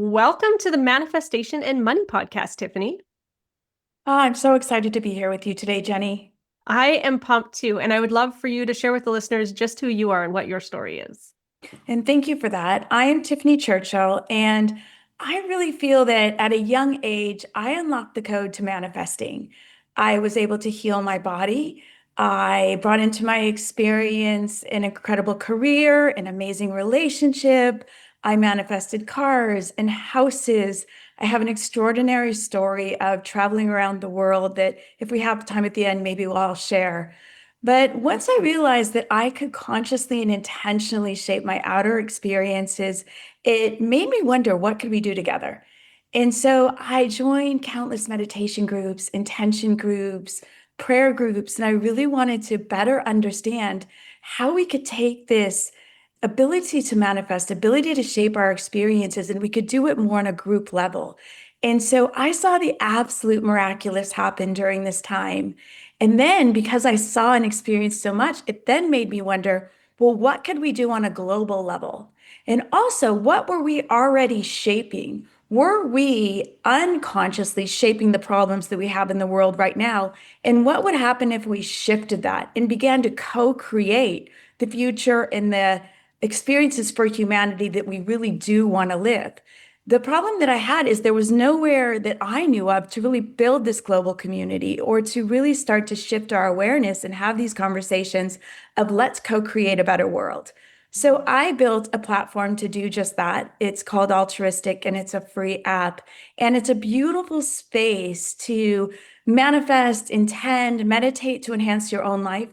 Welcome to the Manifestation and Money podcast, Tiffani. I'm so excited to be here with you today, Jenny. I am pumped too, and I would love for you to share with the listeners just who you are and what your story is. And thank you for that. I am Tiffani Churchill, and I really feel that at a young age, I unlocked the code to manifesting. I was able to heal my body. I brought into my experience an incredible career, an amazing relationship. I manifested cars and houses. I have an extraordinary story of traveling around the world that, if we have time at the end, maybe we'll all share. But once I realized that I could consciously and intentionally shape my outer experiences, it made me wonder, what could we do together? And so I joined countless meditation groups, intention groups, prayer groups, and I really wanted to better understand how we could take this ability to manifest, ability to shape our experiences, and we could do it more on a group level. And so I saw the absolute miraculous happen during this time. And then because I saw and experienced so much, it then made me wonder, well, what could we do on a global level? And also, what were we already shaping? Were we unconsciously shaping the problems that we have in the world right now? And what would happen if we shifted that and began to co-create the future and the experiences for humanity that we really do want to live? The problem that I had is there was nowhere that I knew of to really build this global community or to really start to shift our awareness and have these conversations of let's co-create a better world. So I built a platform to do just that. It's called Altruistic, and it's a free app. And it's a beautiful space to manifest, intend, meditate to enhance your own life,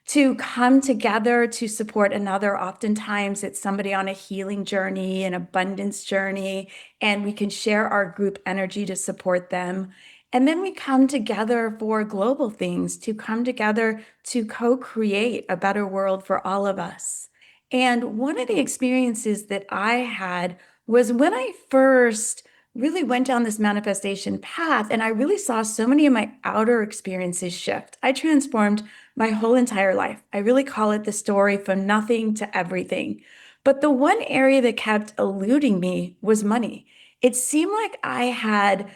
to come together to support another. Oftentimes it's somebody on a healing journey, an abundance journey, and we can share our group energy to support them. And then we come together for global things, to come together to co-create a better world for all of us. And one of the experiences that I had was when I first really went down this manifestation path, and I really saw so many of my outer experiences shift. I transformed my whole entire life. I really call it the story from nothing to everything. But the one area that kept eluding me was money. It seemed like I had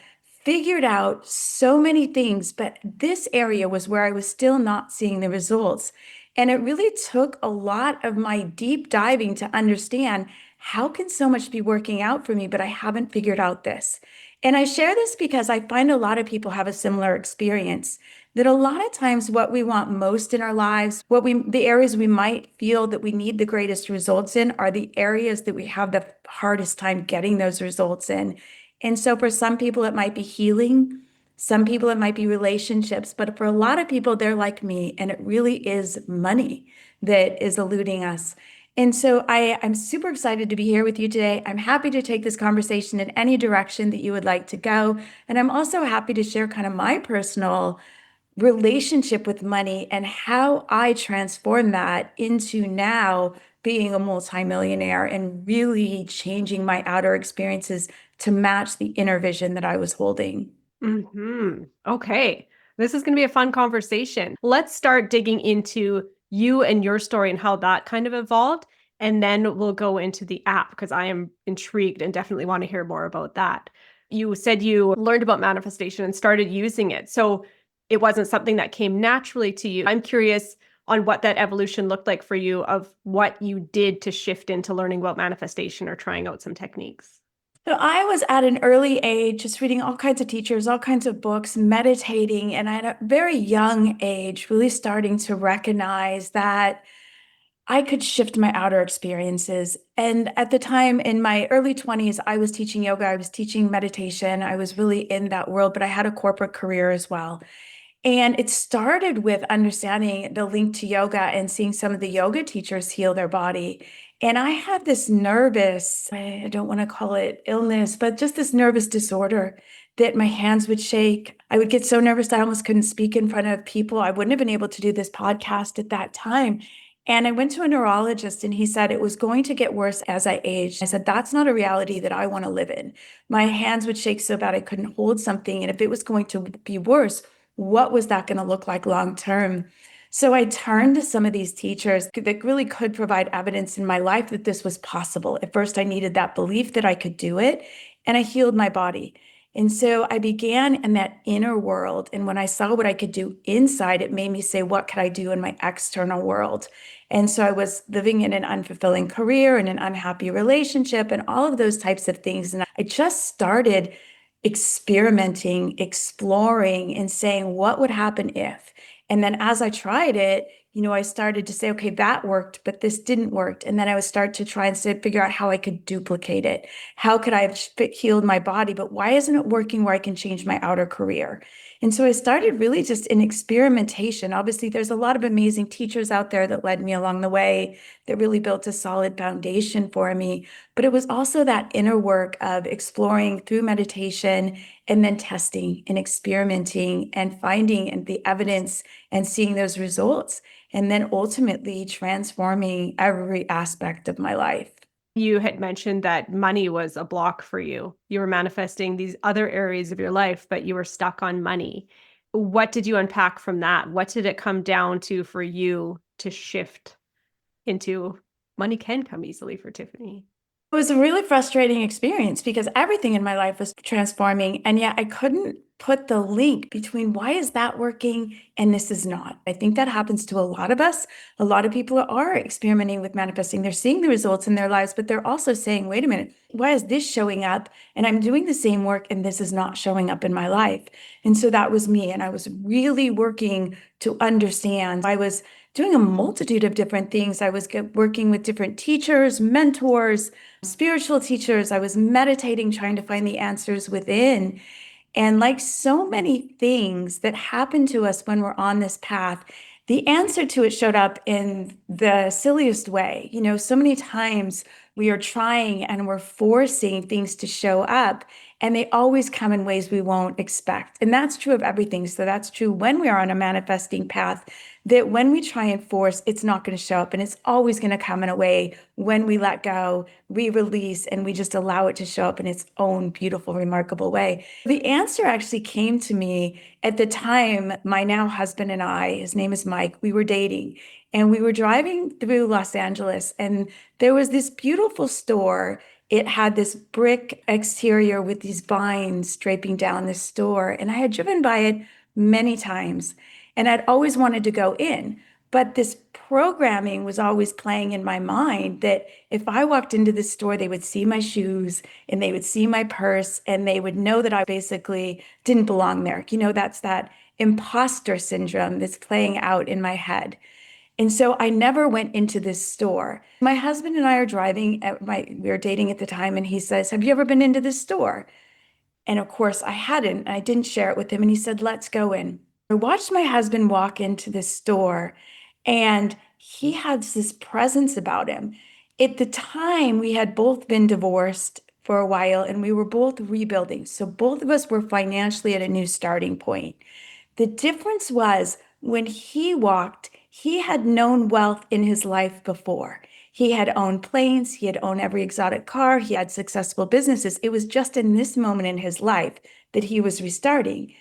figured out so many things, but this area was where I was still not seeing the results. And it really took a lot of my deep diving to understand, how can so much be working out for me, but I haven't figured out this. And I share this because I find a lot of people have a similar experience, that a lot of times what we want most in our lives, the areas we might feel that we need the greatest results in, are the areas that we have the hardest time getting those results in. And so for some people, it might be healing. Some people, it might be relationships, but for a lot of people, they're like me, and it really is money that is eluding us. And so I'm super excited to be here with you today. I'm happy to take this conversation in any direction that you would like to go. And I'm also happy to share kind of my personal relationship with money and how I transform that into now being a multimillionaire and really changing my outer experiences to match the inner vision that I was holding. Okay, this is going to be a fun conversation. Let's start digging into you and your story and how that kind of evolved. And then we'll go into the app because I am intrigued and definitely want to hear more about that. You said you learned about manifestation and started using it. So it wasn't something that came naturally to you. I'm curious on what that evolution looked like for you, of what you did to shift into learning about manifestation or trying out some techniques. So I was at an early age, just reading all kinds of teachers, all kinds of books, meditating, and at a very young age, really starting to recognize that I could shift my outer experiences. And at the time in my early 20s, I was teaching yoga, I was teaching meditation, I was really in that world, but I had a corporate career as well. And it started with understanding the link to yoga and seeing some of the yoga teachers heal their body. And I had this nervous, I don't want to call it illness, but just this nervous disorder that my hands would shake. I would get so nervous I almost couldn't speak in front of people. I wouldn't have been able to do this podcast at that time. And I went to a neurologist, and he said it was going to get worse as I aged. I said, that's not a reality that I want to live in. My hands would shake so bad I couldn't hold something. And if it was going to be worse, what was that going to look like long term? So I turned to some of these teachers that really could provide evidence in my life that this was possible. At first, I needed that belief that I could do it. and I healed my body. And so I began in that inner world. And when I saw what I could do inside, it made me say, what could I do in my external world? And so I was living in an unfulfilling career and an unhappy relationship and all of those types of things. And I just started experimenting, exploring, and saying, what would happen if? And then as I tried it, I started to say, okay, that worked, but this didn't work. And then I would start to try and figure out how I could duplicate it. How could I have healed my body? But why isn't it working where I can change my outer career? And so I started really just in experimentation. Obviously, there's a lot of amazing teachers out there that led me along the way that really built a solid foundation for me. But it was also that inner work of exploring through meditation and then testing and experimenting and finding the evidence and seeing those results, and then ultimately transforming every aspect of my life. You had mentioned that money was a block for you. You were manifesting these other areas of your life, but you were stuck on money. What did you unpack from that? What did it come down to for you to shift into money can come easily for Tiffani? It was a really frustrating experience because everything in my life was transforming, and yet I couldn't put the link between why is that working and this is not. I think that happens to a lot of us. A lot of people are experimenting with manifesting. They're seeing the results in their lives, but they're also saying, wait a minute, why is this showing up? And I'm doing the same work and this is not showing up in my life. And so that was me. And I was really working to understand. I was doing a multitude of different things. I was working with different teachers, mentors, spiritual teachers. I was meditating, trying to find the answers within. And like so many things that happen to us when we're on this path, the answer to it showed up in the silliest way. So many times we are trying and we're forcing things to show up, and they always come in ways we won't expect. And that's true of everything. So that's true when we are on a manifesting path, that when we try and force, it's not going to show up, and it's always going to come in a way when we let go, we release, and we just allow it to show up in its own beautiful, remarkable way. The answer actually came to me at the time. My now husband and I, his name is Mike, we were dating, and we were driving through Los Angeles, and there was this beautiful store. It had this brick exterior with these vines draping down the store, and I had driven by it many times. And I'd always wanted to go in. But this programming was always playing in my mind that if I walked into the store, they would see my shoes and they would see my purse and they would know that I basically didn't belong there. That's that imposter syndrome that's playing out in my head. And so I never went into this store. My husband and I are driving we were dating at the time, and he says, "Have you ever been into this store?" And of course I hadn't, and I didn't share it with him. And he said, "Let's go in." I watched my husband walk into the store, and he had this presence about him. At the time, we had both been divorced for a while, and we were both rebuilding. So both of us were financially at a new starting point. The difference was when he walked, he had known wealth in his life before. He had owned planes, he had owned every exotic car, he had successful businesses. It was just in this moment in his life that he was restarting.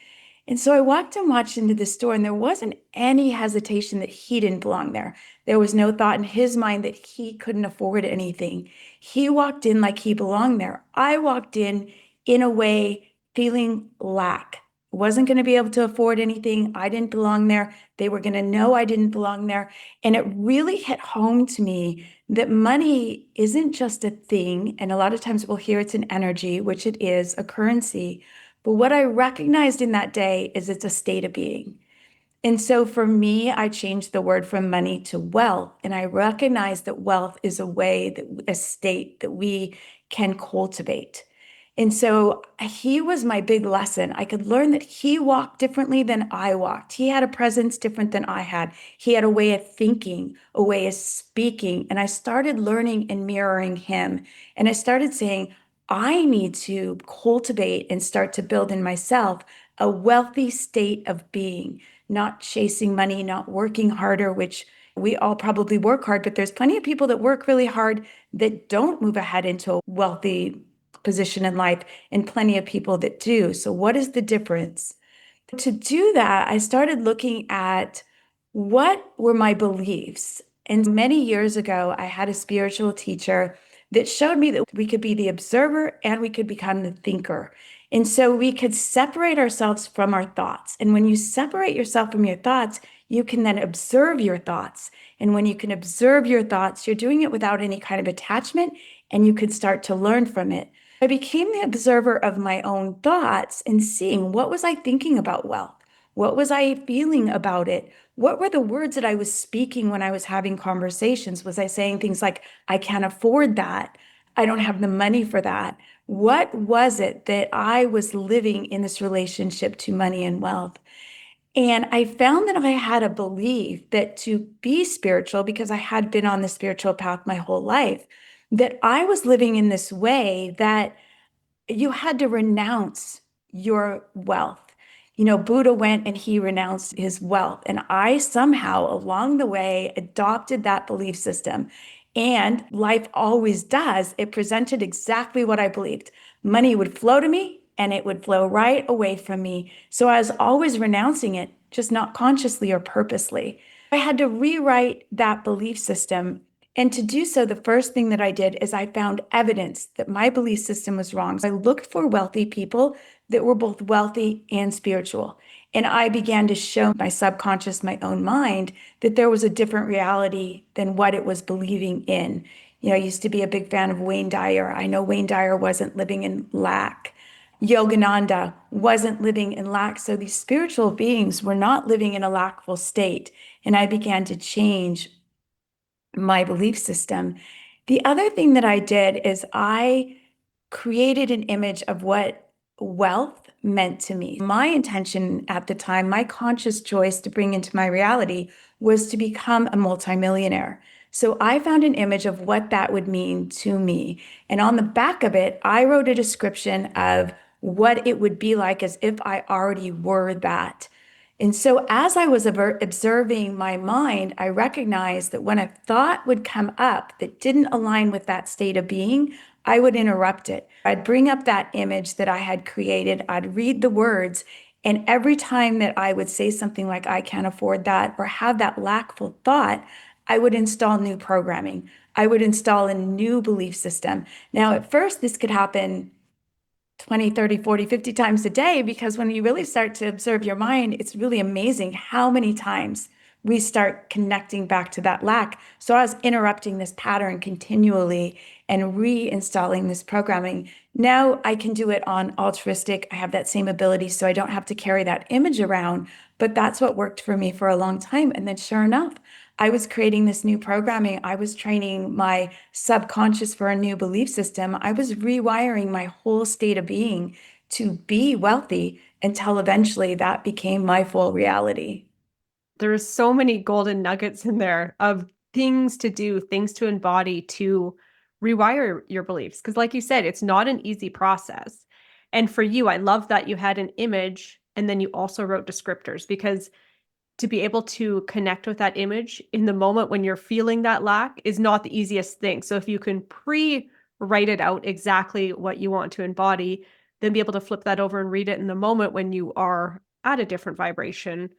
And so I walked and watched into the store, and there wasn't any hesitation that he didn't belong there. There was no thought in his mind that he couldn't afford anything. He walked in like he belonged there. I walked in a way feeling lack. Wasn't going to be able to afford anything. I didn't belong there. They were going to know I didn't belong there. And it really hit home to me that money isn't just a thing. And a lot of times we'll hear it's an energy, which it is, a currency. But what I recognized in that day is it's a state of being. And so for me, I changed the word from money to wealth. And I recognize that wealth is a way, a state that we can cultivate. And so he was my big lesson. I could learn that he walked differently than I walked. He had a presence different than I had. He had a way of thinking, a way of speaking. And I started learning and mirroring him. And I started saying, I need to cultivate and start to build in myself a wealthy state of being, not chasing money, not working harder, which we all probably work hard, but there's plenty of people that work really hard that don't move ahead into a wealthy position in life, and plenty of people that do. So what is the difference? To do that, I started looking at what were my beliefs. And many years ago, I had a spiritual teacher that showed me that we could be the observer and we could become the thinker. And so we could separate ourselves from our thoughts. And when you separate yourself from your thoughts, you can then observe your thoughts. And when you can observe your thoughts, you're doing it without any kind of attachment, and you could start to learn from it. I became the observer of my own thoughts and seeing, what was I thinking about wealth? What was I feeling about it? What were the words that I was speaking when I was having conversations? Was I saying things like, I can't afford that? I don't have the money for that. What was it that I was living in this relationship to money and wealth? And I found that I had a belief that to be spiritual, because I had been on the spiritual path my whole life, that I was living in this way that you had to renounce your wealth. Buddha went and he renounced his wealth. And I somehow along the way adopted that belief system. And life always does. It presented exactly what I believed. Money would flow to me and it would flow right away from me. So I was always renouncing it, just not consciously or purposely. I had to rewrite that belief system. And to do so, the first thing that I did is I found evidence that my belief system was wrong. So I looked for wealthy people that were both wealthy and spiritual. And I began to show my subconscious, my own mind, that there was a different reality than what it was believing in. I used to be a big fan of Wayne Dyer. I know Wayne Dyer wasn't living in lack. Yogananda wasn't living in lack. So these spiritual beings were not living in a lackful state. And I began to change my belief system. The other thing that I did is I created an image of what wealth meant to me. My intention at the time, my conscious choice to bring into my reality, was to become a multimillionaire. So I found an image of what that would mean to me. And on the back of it, I wrote a description of what it would be like as if I already were that. And so as I was observing my mind, I recognized that when a thought would come up that didn't align with that state of being, I would interrupt it. I'd bring up that image that I had created. I'd read the words. And every time that I would say something like, I can't afford that, or have that lackful thought, I would install new programming. I would install a new belief system. Now, at first, this could happen 20, 30, 40, 50 times a day, because when you really start to observe your mind, it's really amazing how many times we start connecting back to that lack. So I was interrupting this pattern continually and reinstalling this programming. Now I can do it on altruistic. I have that same ability, so I don't have to carry that image around, but that's what worked for me for a long time. And then sure enough, I was creating this new programming. I was training my subconscious for a new belief system. I was rewiring my whole state of being to be wealthy until eventually that became my full reality. There's so many golden nuggets in there of things to do, things to embody to rewire your beliefs. Because, like you said, it's not an easy process. And for you, I love that you had an image and then you also wrote descriptors, because to be able to connect with that image in the moment when you're feeling that lack is not the easiest thing. So if you can write it out exactly what you want to embody, then be able to flip that over and read it in the moment when you are at a different vibration,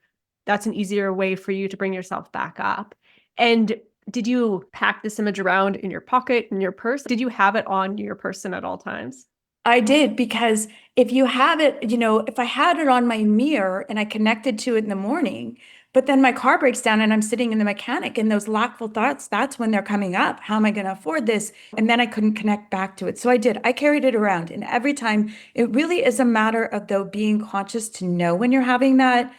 that's an easier way for you to bring yourself back up. And did you pack this image around in your pocket, in your purse? Did you have it on your person at all times? I did, because if you have it, if I had it on my mirror and I connected to it in the morning, but then my car breaks down and I'm sitting in the mechanic and those lackful thoughts, that's when they're coming up. How am I going to afford this? And then I couldn't connect back to it. So I did. I carried it around. And every time, it really is a matter of, though, being conscious to know when you're having that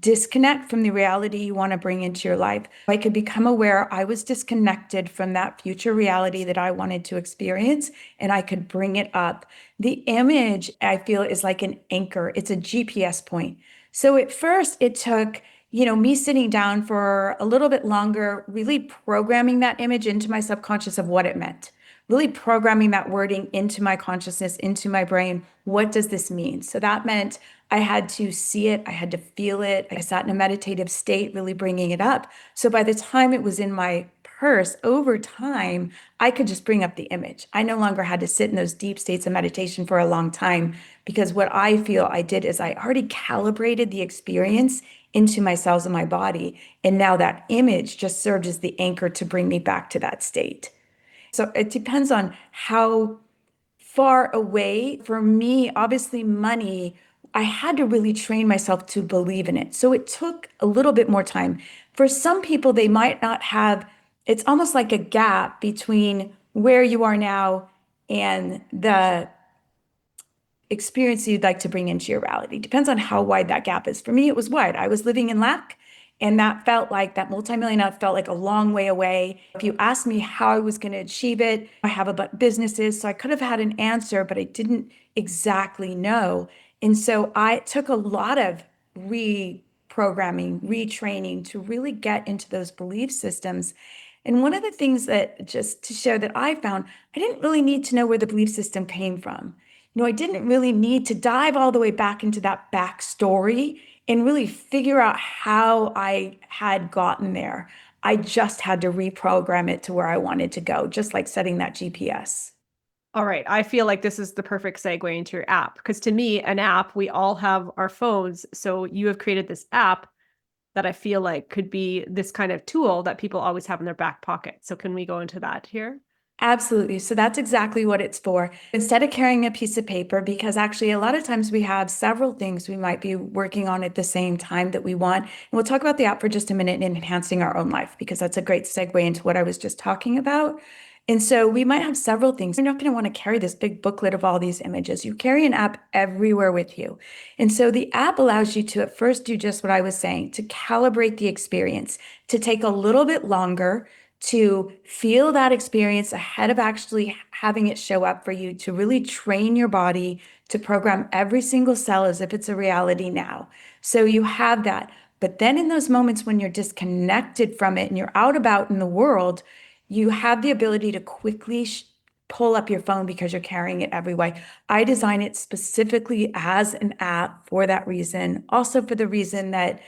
disconnect from the reality you want to bring into your life. I could become aware I was disconnected from that future reality that I wanted to experience, and I could bring it up. The image, I feel, is like an anchor. It's a GPS point. So at first it took, me sitting down for a little bit longer, really programming that image into my subconscious of what it meant, really programming that wording into my consciousness, into my brain. What does this mean? So that meant I had to see it. I had to feel it. I sat in a meditative state, really bringing it up. So by the time it was in my purse, over time, I could just bring up the image. I no longer had to sit in those deep states of meditation for a long time, because what I feel I did is I already calibrated the experience into my cells and my body. And now that image just served as the anchor to bring me back to that state. So it depends on how far away. For me, obviously, money, I had to really train myself to believe in it. So it took a little bit more time. For some people, they might not have, it's almost like a gap between where you are now and the experience you'd like to bring into your reality. Depends on how wide that gap is. For me, it was wide. I was living in lack, and that felt like that multimillion felt like a long way away. If you asked me how I was going to achieve it, I have a businesses, so I could have had an answer, but I didn't exactly know. And so I took a lot of reprogramming, retraining to really get into those belief systems. And one of the things that just to share that I found, I didn't really need to know where the belief system came from. I didn't really need to dive all the way back into that backstory and really figure out how I had gotten there. I just had to reprogram it to where I wanted to go, just like setting that GPS. All right. I feel like this is the perfect segue into your app because to me, an app, we all have our phones. So you have created this app that I feel like could be this kind of tool that people always have in their back pocket. So can we go into that here? Absolutely. So that's exactly what it's for. Instead of carrying a piece of paper, because actually a lot of times we have several things we might be working on at the same time that we want. And we'll talk about the app for just a minute and enhancing our own life, because that's a great segue into what I was just talking about. And so we might have several things. You're not going to want to carry this big booklet of all these images. You carry an app everywhere with you. And so the app allows you to at first do just what I was saying, to calibrate the experience, to take a little bit longer to feel that experience ahead of actually having it show up for you, to really train your body to program every single cell as if it's a reality now. So you have that. But then in those moments when you're disconnected from it and you're out about in the world, you have the ability to quickly pull up your phone because you're carrying it everywhere. I design it specifically as an app for that reason. Also for the reason that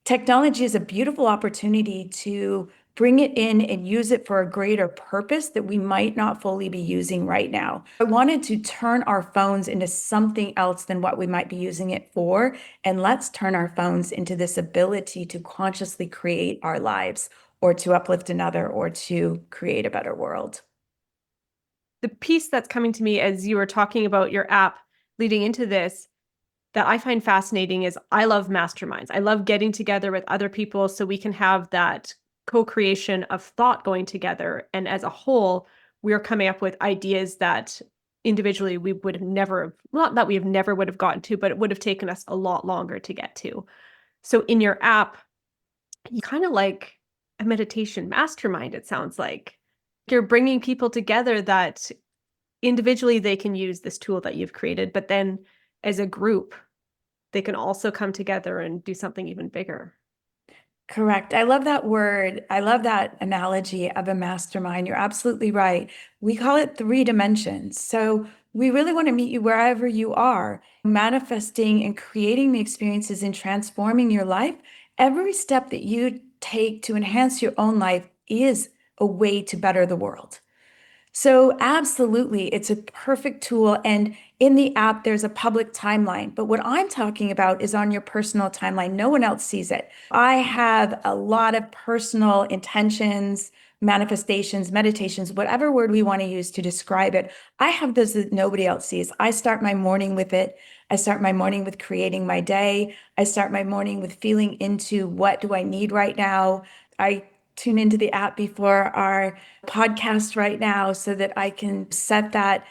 technology is a beautiful opportunity to bring it in and use it for a greater purpose that we might not fully be using right now. I wanted to turn our phones into something else than what we might be using it for. And let's turn our phones into this ability to consciously create our lives or to uplift another or to create a better world. The piece that's coming to me as you were talking about your app leading into this that I find fascinating is I love masterminds. I love getting together with other people so we can have that co-creation of thought going together. And as a whole, we're coming up with ideas that individually we would have never, not that we have never would have gotten to, but it would have taken us a lot longer to get to. So in your app, you kind of like a meditation mastermind, it sounds like. You're bringing people together that individually they can use this tool that you've created, but then as a group, they can also come together and do something even bigger. Correct. I love that word. I love that analogy of a mastermind. You're absolutely right. We call it 3 dimensions. So we really want to meet you wherever you are, manifesting and creating the experiences and transforming your life. Every step that you take to enhance your own life is a way to better the world. So absolutely, it's a perfect tool. And in the app, there's a public timeline. But what I'm talking about is on your personal timeline. No one else sees it. I have a lot of personal intentions, manifestations, meditations, whatever word we want to use to describe it. I have those that nobody else sees. I start my morning with it. I start my morning with creating my day. I start my morning with feeling into what do I need right now. I tune into the app before our podcast right now so that I can set that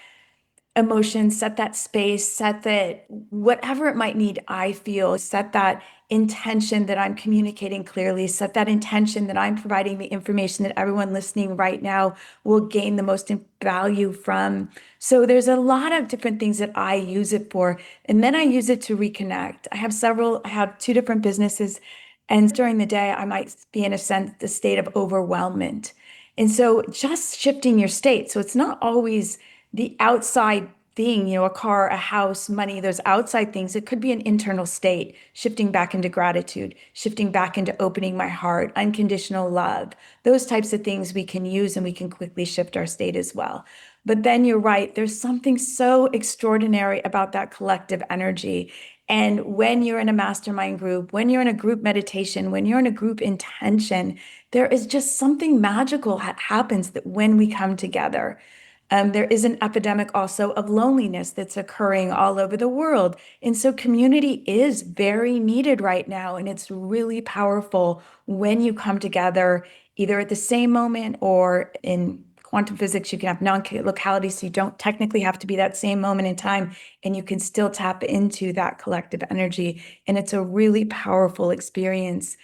emotion, set that space, set that whatever it might need, I feel, set that intention that I'm communicating clearly, set that intention that I'm providing the information that everyone listening right now will gain the most value from. So there's a lot of different things that I use it for. And then I use it to reconnect. I have 2 different businesses. And during the day, I might be in the state of overwhelmment. And so just shifting your state. So it's not always the outside thing, a car, a house, money, those outside things. It could be an internal state, shifting back into gratitude, shifting back into opening my heart, unconditional love. Those types of things we can use and we can quickly shift our state as well. But then you're right, there's something so extraordinary about that collective energy. And when you're in a mastermind group, when you're in a group meditation, when you're in a group intention, there is just something magical that happens that when we come together. There is an epidemic also of loneliness that's occurring all over the world. And so community is very needed right now. And it's really powerful when you come together, either at the same moment or in quantum physics, you can have non-locality, so you don't technically have to be that same moment in time, and you can still tap into that collective energy. And it's a really powerful experience.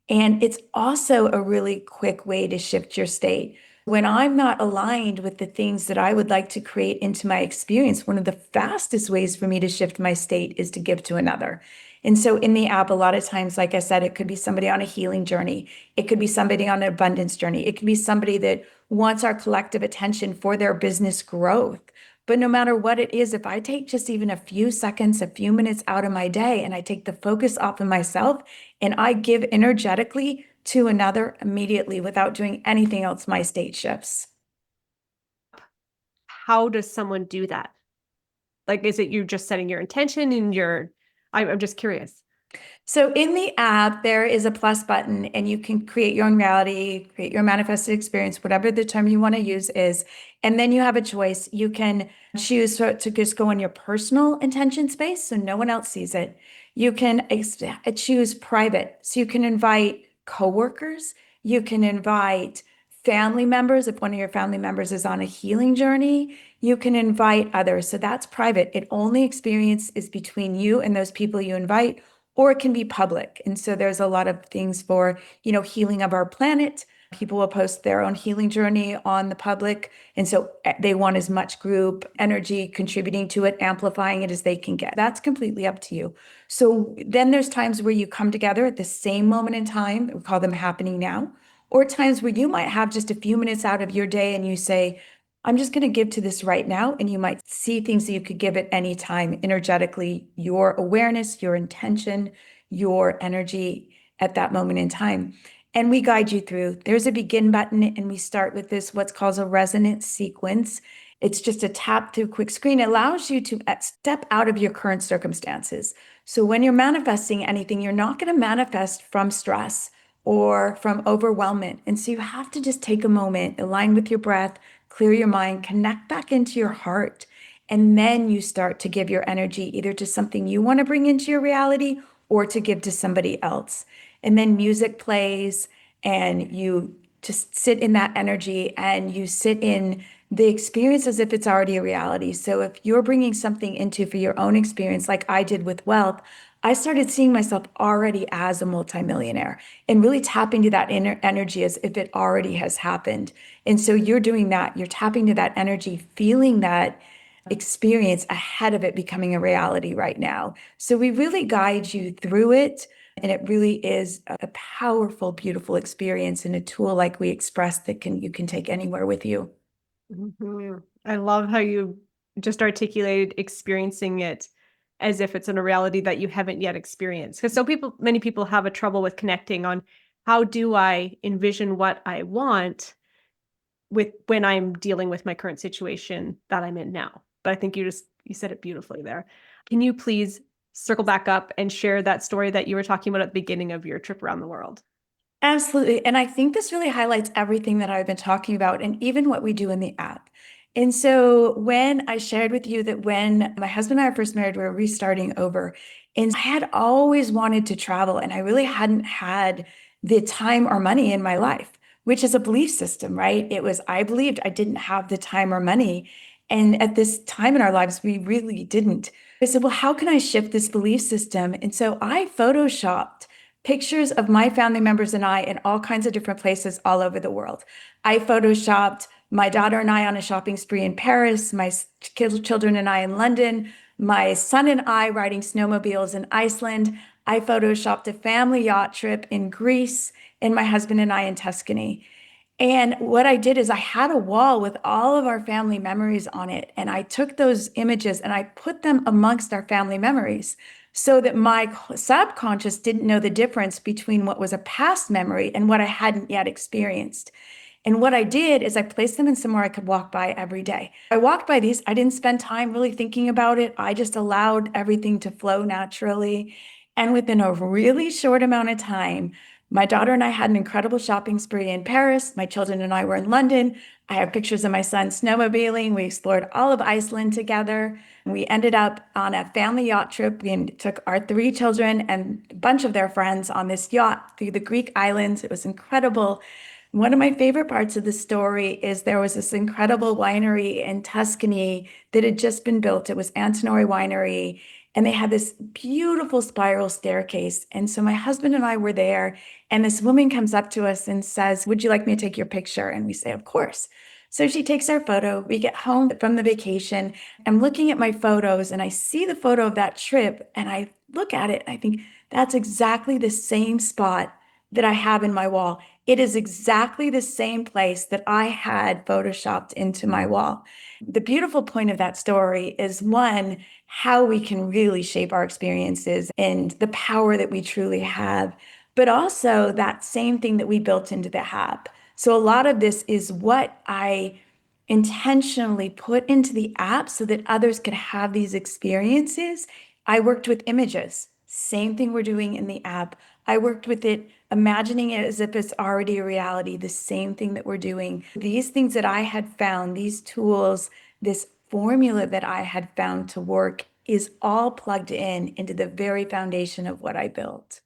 And it's also a really quick way to shift your state. When I'm not aligned with the things that I would like to create into my experience, one of the fastest ways for me to shift my state is to give to another. And so in the app, a lot of times, like I said, it could be somebody on a healing journey. It could be somebody on an abundance journey. It could be somebody that wants our collective attention for their business growth. But no matter what it is, if I take just even a few seconds, a few minutes out of my day, and I take the focus off of myself and I give energetically to another immediately without doing anything else, my state shifts. How does someone do that? Like, is it you just setting your intention and I'm just curious. So in the app, there is a plus button, and you can create your own reality, create your manifested experience, whatever the term you want to use is. And then you have a choice. You can choose to just go in your personal intention space so no one else sees it. You can choose private. So you can invite coworkers. You can invite family members. If one of your family members is on a healing journey, you can invite others. So that's private. It only experience is between you and those people you invite, or it can be public. And so there's a lot of things for, healing of our planet. People will post their own healing journey on the public. And so they want as much group energy contributing to it, amplifying it as they can get. That's completely up to you. So then there's times where you come together at the same moment in time. We call them happening now. Or times where you might have just a few minutes out of your day and you say, I'm just going to give to this right now. And you might see things that you could give at any time energetically, your awareness, your intention, your energy at that moment in time. And we guide you through. There's a begin button, and we start with this, what's called a resonance sequence. It's just a tap through quick screen. It allows you to step out of your current circumstances. So when you're manifesting anything, you're not going to manifest from stress or from overwhelmment. And so you have to just take a moment, align with your breath, clear your mind, connect back into your heart. And then you start to give your energy either to something you want to bring into your reality or to give to somebody else. And then music plays, and you just sit in that energy and you sit in the experience as if it's already a reality. So if you're bringing something into for your own experience, like I did with wealth, I started seeing myself already as a multimillionaire and really tapping to that inner energy as if it already has happened. And so you're doing that. You're tapping to that energy, feeling that experience ahead of it becoming a reality right now. So we really guide you through it. And it really is a powerful, beautiful experience and a tool, like we expressed, that you can take anywhere with you. I love how you just articulated experiencing it as if it's in a reality that you haven't yet experienced. Because many people have a trouble with connecting on how do I envision what I want when I'm dealing with my current situation that I'm in now. But I think you said it beautifully there. Can you please circle back up and share that story that you were talking about at the beginning of your trip around the world? Absolutely. And I think this really highlights everything that I've been talking about and even what we do in the app. And so when I shared with you that when my husband and I were first married, we were restarting over, and I had always wanted to travel, and I really hadn't had the time or money in my life, which is a belief system, right? I believed I didn't have the time or money. And at this time in our lives, we really didn't. I said, well, how can I shift this belief system? And so I photoshopped pictures of my family members and I in all kinds of different places all over the world. I photoshopped my daughter and I on a shopping spree in Paris, my children and I in London, my son and I riding snowmobiles in Iceland. I photoshopped a family yacht trip in Greece, and my husband and I in Tuscany. And what I did is I had a wall with all of our family memories on it. And I took those images and I put them amongst our family memories so that my subconscious didn't know the difference between what was a past memory and what I hadn't yet experienced. And what I did is I placed them in somewhere I could walk by every day. I walked by these. I didn't spend time really thinking about it. I just allowed everything to flow naturally. And within a really short amount of time, my daughter and I had an incredible shopping spree in Paris. My children and I were in London. I have pictures of my son snowmobiling. We explored all of Iceland together. We ended up on a family yacht trip. We took our 3 children and a bunch of their friends on this yacht through the Greek islands. It was incredible. One of my favorite parts of the story is there was this incredible winery in Tuscany that had just been built. It was Antinori Winery, and they had this beautiful spiral staircase. And so my husband and I were there, and this woman comes up to us and says, "Would you like me to take your picture?" And we say, "Of course." So she takes our photo. We get home from the vacation. I'm looking at my photos, and I see the photo of that trip, and I look at it, and I think that's exactly the same spot that I have in my wall. It is exactly the same place that I had photoshopped into my wall. The beautiful point of that story is, one, how we can really shape our experiences and the power that we truly have, but also that same thing that we built into the app. So a lot of this is what I intentionally put into the app so that others could have these experiences. I worked with images, same thing we're doing in the app. I worked with it, imagining it as if it's already a reality, the same thing that we're doing. These things that I had found, these tools, this formula that I had found to work is all plugged in into the very foundation of what I built.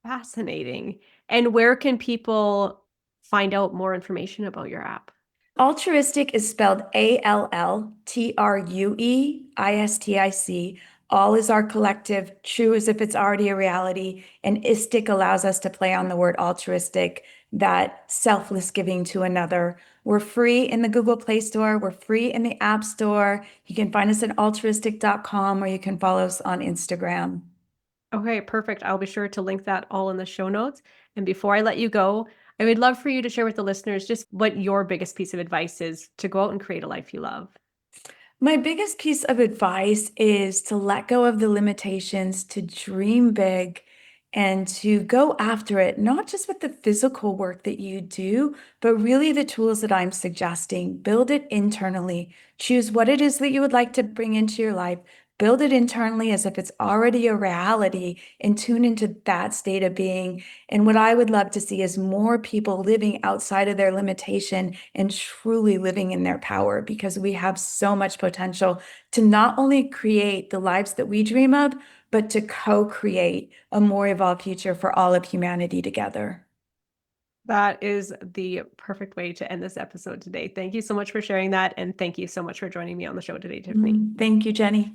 Fascinating. And where can people find out more information about your app? Altruistic is spelled ALLTRUEISTIC. All is our collective, true as if it's already a reality, and istic allows us to play on the word altruistic, that selfless giving to another. We're free in the Google Play Store. We're free in the App Store. You can find us at altruistic.com, or you can follow us on Instagram. Okay, perfect. I'll be sure to link that all in the show notes. And before I let you go, I would love for you to share with the listeners just what your biggest piece of advice is to go out and create a life you love. My biggest piece of advice is to let go of the limitations, to dream big, and to go after it, not just with the physical work that you do, but really the tools that I'm suggesting. Build it internally. Choose what it is that you would like to bring into your life. Build it internally as if it's already a reality, and tune into that state of being. And what I would love to see is more people living outside of their limitation and truly living in their power, because we have so much potential to not only create the lives that we dream of, but to co-create a more evolved future for all of humanity together. That is the perfect way to end this episode today. Thank you so much for sharing that. And thank you so much for joining me on the show today, Tiffani. Thank you, Jenny.